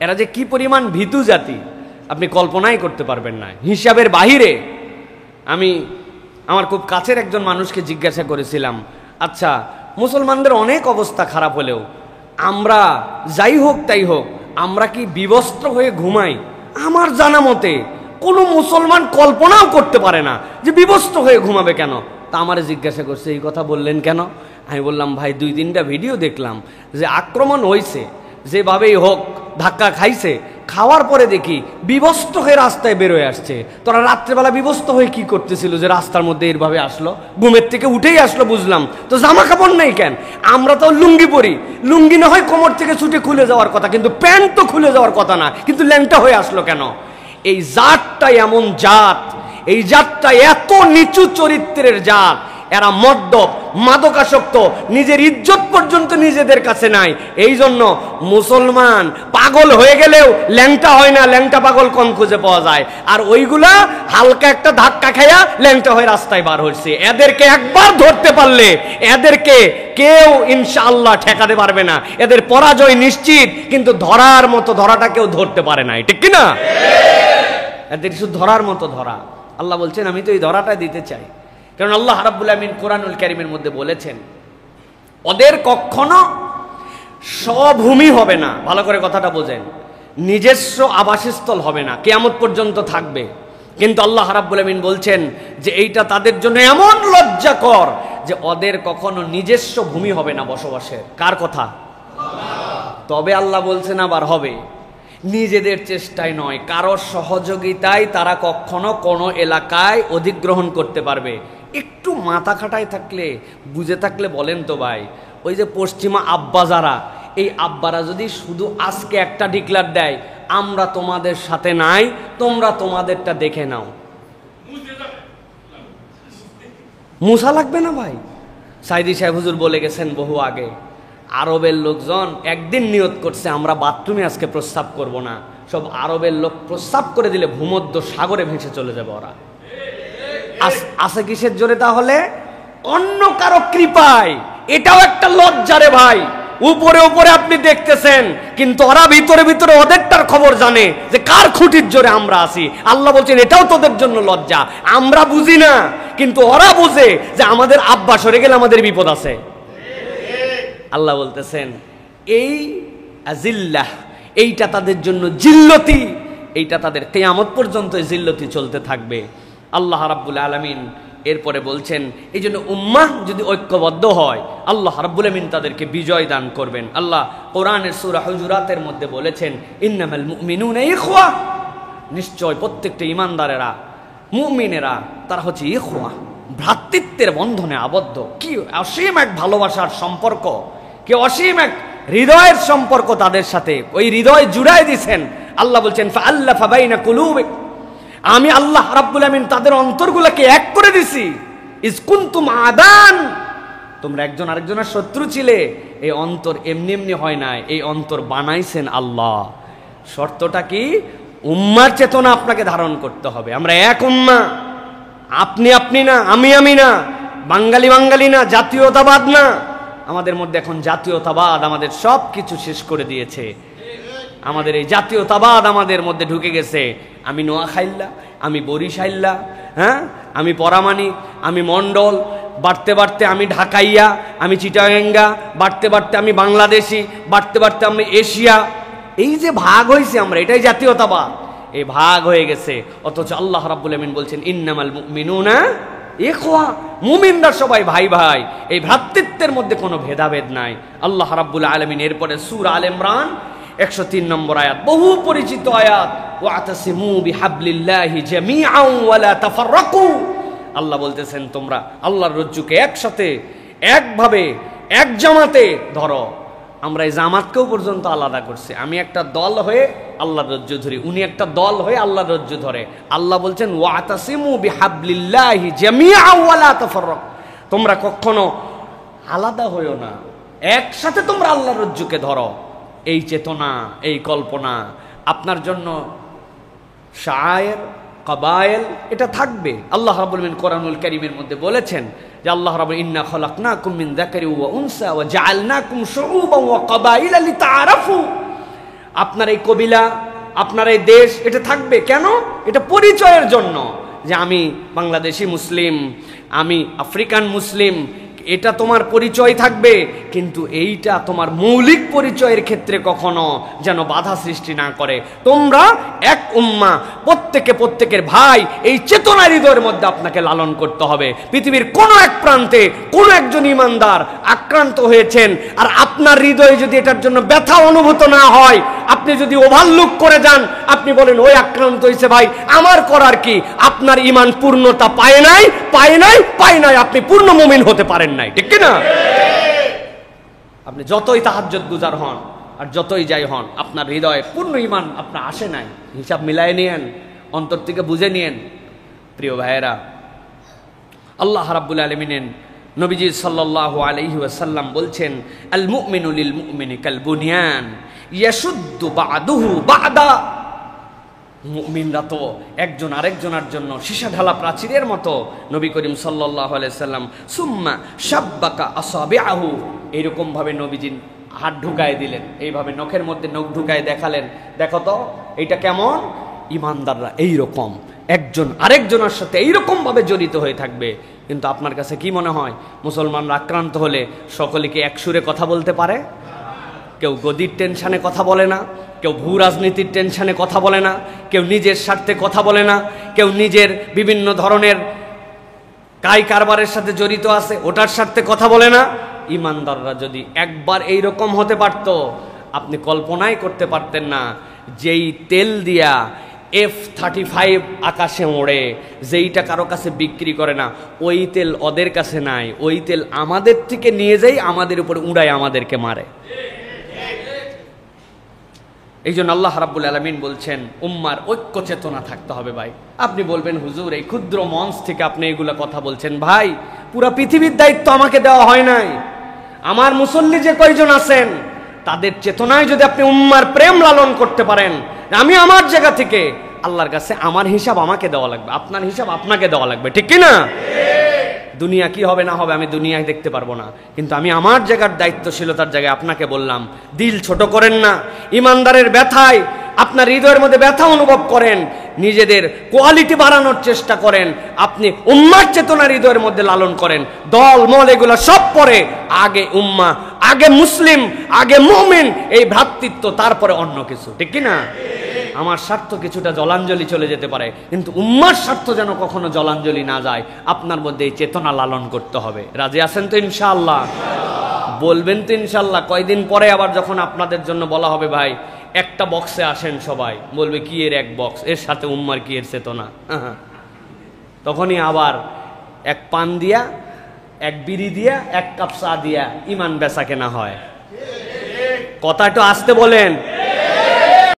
এরা যে কি পরিমাণ ভীতু জাতি আপনি কল্পনাই করতে পারবেন না, হিসাবের বাহিরে। আমি আমার খুব কাছের একজন মানুষকে জিজ্ঞাসা করেছিলাম, আচ্ছা মুসলমানদের অনেক অবস্থা খারাপ হলেও আমরা যাই হোক তাই হোক আমরা কি বিবস্ত্র হয়ে ঘুমাই? আমার জানা মতে কোনো মুসলমান কল্পনাও করতে পারে না যে বিবস্ত্র হয়ে ঘুমাবে কেন। তা আমারে জিজ্ঞাসা করছে এই কথা বললেন কেন? আমি বললাম ভাই 2-3টা ভিডিও দেখলাম যে আক্রমণ হয়েছে, যেভাবেই হোক ধাক্কা খাইছে, খাওয়ার পরে দেখি বিবস্ত্র হয়ে রাস্তায় বেরোয় আসছে। তোরা রাত্রেবেলা বিবস্ত্র হয়ে কি করতেছিল যে রাস্তার মধ্যে এরভাবে আসলো? ঘুমের থেকে উঠেই আসলো বুঝলাম, তো জামা কাপড় নেই কেন? আমরা তো লুঙ্গি পরি, লুঙ্গি না হয় কোমর থেকে ছুটে খুলে যাওয়ার কথা, কিন্তু প্যান্ট তো খুলে যাওয়ার কথা না, কিন্তু ল্যাংটা হয়ে আসলো কেন? এই জাতটা এমন জাত, এই জাতটা এত নিচু চরিত্রের জাত, এরা মদ্যপ মাদকাসক্ত, নিজের ইজ্জত পর্যন্ত নিজেদের কাছে নাই। এই জন্য মুসলমান পাগল হয়ে গেলেও ল্যাংটা হয় না, ল্যাংটা পাগল কম খুঁজে পাওয়া যায়। আর ওইগুলা হালকা একটা ধাক্কা খাইয়া ল্যাংটা হয়ে রাস্তায় বার হচ্ছে। এদেরকে একবার ধরতে পারলে এদেরকে কেউ ইনশাআল্লাহ ঠেকাতে পারবে না, এদের পরাজয় নিশ্চিত। কিন্তু ধরার মতো ধরাটা কেউ ধরতে পারে না, ঠিক কিনা? এদের শুধু ধরার মতো ধরা। আল্লাহ বলছেন আমি তো এই ধরাটা দিতে চাই, কারণ আল্লাহ রাব্বুল আমিন কোরআনুল কারীমের মধ্যে বলেছেন ওদের কখনো স্বভূমি হবে না। ভালো করে কথাটা বোঝেন, নিজস্ব আবাসস্থল হবে না, কিয়ামত পর্যন্ত থাকবে। কিন্তু আল্লাহ রাব্বুল আমিন বলছেন যে এইটা তাদের জন্য এমন লজ্জাকর যে ওদের কখনো নিজস্ব ভূমি হবে না বসবাসের। কার কথা? তবে আল্লাহ বলছেন আবার হবে নিজেদের চেষ্টায় নয়, কারোর সহযোগিতায় তারা কখনো কোনো এলাকায় অধিগ্রহণ করতে পারবে। একটু মাথা খাটায় থাকলে, বুঝে থাকলে বলেন তো ভাই, ওই যে পশ্চিমা আব্বা যারা, এই আব্বারা যদি শুধু আজকে একটা ডিক্লার দেয় আমরা তোমাদের সাথে নাই, তোমরা তোমাদেরটা দেখে নাও, মুসা লাগবে না ভাই? সাইদি সাহেব হুজুর বলে গেছেন বহু আগে, আরবের লোকজন একদিন নিয়ত করছে আমরা বাথরুমে আজকে প্রস্রাব করব না, সব আরবের লোক প্রস্রাব করে দিলে ভূমধ্য সাগরে ভেসে চলে যাবে ওরা। আছে কিসের জোরে? তাহলে অন্য কারো কৃপায়। এটাও একটা লজ্জারে ভাই। উপরে উপরে আপনি দেখতেছেন, কিন্তু ওরা ভিতরে ভিতরে ওদেরটার খবর জানে যে কার খুঁটির জোরে আমরা আছি। আল্লাহ বলছেন এটাও তোদের জন্য লজ্জা। আমরা বুঝি না, কিন্তু ওরা বুঝে যে আমাদের আব্বা সরে গেলে আমাদের বিপদ আছে। আল্লাহ বলতেছেন এই আজিল্লাহ, এইটা তাদের জন্য জিল্লতি, এইটা তাদের কিয়ামত পর্যন্ত জিল্লতি চলতে থাকবে। আল্লাহ রাব্বুল আলামিন এরপরে বলছেন এই জন্য উম্মাহ যদি ঐক্যবদ্ধ হয় আল্লাহ রাব্বুল আমিন তাদেরকে বিজয় দান করবেন। আল্লাহ কোরআনের সূরা হুজুরাতের মধ্যে বলেছেন ইন্নামাল মুমিনুনা ইখওয়া, নিশ্চয় প্রত্যেকটা ঈমানদারেরা মুমিনেরা তারা হচ্ছে ইখওয়া, ভ্রাতৃত্বের বন্ধনে আবদ্ধ। কি অসীম এক ভালোবাসার সম্পর্ক, কি অসীম এক হৃদয়ের সম্পর্ক তাদের সাথে। ওই হৃদয় জুড়াই দিয়েছেন। আল্লাহ বলছেন ফাআল্লাফা বাইনা কুলুবিক, আমি আল্লাহ রাব্বুল আমিন তাদের অন্তরগুলোকে এক করে দিছি। ইজ কুনতুম আদান, তোমরা একজন আরেকজনের শত্রু ছিলে। এই অন্তর এমনি এমনি হয় নাই, এই অন্তর বানাইছেন আল্লাহ। শর্তটা কি? উম্মার চেতনা আপনাকে ধারণ করতে হবে। আমরা এক উম্মা, আপনি আপনি না, আমি আমি না, বাঙালি বাঙালি না, জাতীয়তাবাদ না। আমাদের মধ্যে এখন জাতীয়তাবাদ আমাদের সব কিছু শেষ করে দিয়েছে। আমাদের এই জাতীয়তাবাদ আমাদের মধ্যে ঢুকে গেছে। আমি নোয়াখাইল্লা, আমি বরিশাইল্লা, হ্যাঁ, আমি পরামানিক, আমি মণ্ডল, বাড়তে বাড়তে আমি ঢাকাইয়া, আমি চিটাগাঙ্গা, বাড়তে বাড়তে আমি বাংলাদেশি, বাড়তে বাড়তে আমি এশিয়া। এই যে ভাগ হয়েছে আমরা, এটাই জাতীয়তাবাদ। এই ভাগ হয়ে গেছে। অথচ আল্লাহ রাব্বুল আমিন বলছেন ইন্নামাল মুমিনুনা ইখওয়া, মুমিনরা সবাই ভাই ভাই, এই ভ্রাতৃত্বের মধ্যে কোনো ভেদাভেদ নাই। আল্লাহ রাব্বুল আলামিন এরপরে সূরা আল ইমরান 103 নম্বর আয়াত, বহু পরিচিত আয়াত, ওয়াতাসিমু বিহাবলিল্লাহি জামিআন ওয়া লা তাফাররাকু। আল্লাহ বলতেছেন তোমরা আল্লাহর রজ্জুকে একসাথে, একভাবে, এক জামাতে ধরো। আমরা এই জামাতকেও পর্যন্ত আলাদা করছি। আমি একটা দল হয়ে আল্লাহর রজ্জু ধরি, উনি একটা দল হয়ে আল্লাহর রজ্জু ধরে। আল্লাহ বলছেন ওয়াতাসিমু বিহাবলিল্লাহি জামিআন ওয়া লা তাফাররাকু, তোমরা কখনো আলাদা হইও না, একসাথে তোমরা আল্লাহর রজ্জুকে ধরো। এই চেতনা, এই কল্পনা আপনার জন্য শায়ের কবায়েল এটা থাকবে। আল্লাহ রাব্বুল আমিন কোরআনুল কারীমের মধ্যে বলেছেন যে আল্লাহ রাব্বুল ইন্না খলাকনাকুম মিন যাকারি ওয়া উনসা ওয়া জাআলনাকুম শুউবান ওয়া কবাইলা লিতাআরাফু। আপনার এই কবিলা, আপনার এই দেশ, এটা থাকবে কেন? এটা পরিচয়ের জন্য, যে আমি বাংলাদেশি মুসলিম, আমি আফ্রিকান মুসলিম, এটা তোমার পরিচয় থাকবে। কিন্তু এইটা তোমার মৌলিক পরিচয়ের ক্ষেত্রে কখনো যেন বাধা সৃষ্টি না করে। তোমরা এক উম্মাহ, প্রত্যেকে প্রত্যেকের ভাই, এই চেতনা হৃদয়ের মধ্যে আপনাকে লালন করতে হবে। পৃথিবীর কোনো এক প্রান্তে কোনো একজন ইমানদার আক্রান্ত হয়েছেন, আর আপনার হৃদয়ে যদি এটার জন্য ব্যথা অনুভূত না হয়, আপনি যদি ওভারলুক করে যান, আপনি বলেন ওই আক্রান্ত হয়েছে ভাই, আমার করার কি? আপনার ঈমান পূর্ণতা পায় নাই, পায় নাই, পায় নাই, আপনি পূর্ণ মুমিন হতে পারেন নাই, ঠিক কি না? আপনি যতই তাহাজ্জুদ গুজার হন আর যতই যাই হন, আপনার হৃদয়ে পূর্ণ ঈমান আপনার আসে নাই। হিসাব মিলায় নিয়েন, অন্তর থেকে বুঝে নিয়েন। প্রিয় ভাইয়েরা, আল্লাহ রাব্বুল আলামিন নবীজি সাল্লাল্লাহু আলাইহি ওয়াসাল্লাম বলছেন, আল মুমিনু লিল মুমিনি কাল বুনিয়ান ইয়াশুদ্দু বা'দুহু বা'দা। মুমিনরা তো একজন আরেকজনের জন্য সীসা ঢালা প্রাচীরের মতো। নবী করিম সাল্লাল্লাহু আলাইহি সাল্লাম সুম্মা শাব্বাকা আসাবিআহু, এরকম ভাবে নবীজি হাত ঢুকায় দিলেন, এইভাবে নখের মধ্যে নখ ঢুকায় দেখালেন, দেখো তো এটা কেমন। ইমানদাররা এইরকম একজন আরেকজনের সাথে এইরকম ভাবে জড়িত হয়ে থাকবে। কিন্তু আপনার কাছে কি মনে হয়, মুসলমানরা আক্রান্ত হলে সকলে কি এক সুরে কথা বলতে পারে? কেউ গদির টেনশনে কথা বলে না, কেউ ভূ রাজনীতির টেনশনে কথা বলে না, কেউ নিজের স্বার্থে কথা বলে না, কেউ নিজের বিভিন্ন ধরনের কাই কারবারের সাথে জড়িত আছে ওটার স্বার্থে কথা বলে না। ইমানদাররা যদি একবার এইরকম হতে পারত, আপনি কল্পনাই করতে পারতেন না। যেই তেল দিয়া F-35 আকাশে ওড়ে, যেইটা কারো কাছে বিক্রি করে না, ওই তেল ওদের কাছে নাই, ওই তেল আমাদের থেকে নিয়ে যাই, আমাদের উপর উড়ায় আমাদেরকে মারে। এই জন্য আল্লাহ রাব্বুল আলামিন বলছেন উম্মার ঐক্য চেতনা থাকতে হবে। ভাই আপনি বলবেন হুজুর এই ক্ষুদ্র মঞ্চ থেকে আপনি এগুলা কথা বলছেন। ভাই পুরা পৃথিবীর দায়িত্ব আমাকে দেওয়া হয় নাই। আমার মুসল্লি যে কয়জন আছেন তাদের চেতনায় যদি আপনি উম্মার প্রেম লালন করতে পারেন, আমি আমার জায়গা থেকে আল্লাহর কাছে আমার হিসাব আমাকে দেওয়া লাগবে, আপনার হিসাব আপনাকে দেওয়া লাগবে, ঠিক কি না? দুনিয়া কি হবে না হবে আমি দুনিয়ায় দেখতে পারবো না, কিন্তু আমি আমার জায়গার দায়িত্বশীলতার জায়গায় আপনাকে বললাম, দিল ছোট করেন না। ইমানদারের ব্যথায় আপনার হৃদয়ের মধ্যে ব্যথা অনুভব করেন, নিজেদের কোয়ালিটি বাড়ানোর চেষ্টা করেন, আপনি উম্মার চেতনা হৃদয়ের মধ্যে লালন করেন। দল মল এগুলো সব পরে, আগে উম্মা, আগে মুসলিম, আগে মুমিন, এই ভ্রাতৃত্ব, তারপরে অন্য কিছু, ঠিক কি না? আমার স্বার্থ কিছুটা জলাঞ্জলি চলে যেতে পারে, কিন্তু উম্মার স্বার্থ যেন কখনো জলাঞ্জলি না যায়। আপনার মধ্যে এই চেতনা লালন করতে হবে। রাজি আছেন তো ইনশাআল্লাহ? বলবেন তো ইনশাআল্লাহ? কয়দিন পরে আবার যখন আপনাদের জন্য বলা হবে ভাই একটা বক্সে আসেন, সবাই বলবে কি এর এক বক্স, এর সাথে উম্মার কি এর চেতনা। তখনই আবার এক পান দিয়া, এক বিড়ি দিয়া, এক কাপ চা দিয়া ইমান বেচা কেনা হয়। কথা একটু আসতে বলেন।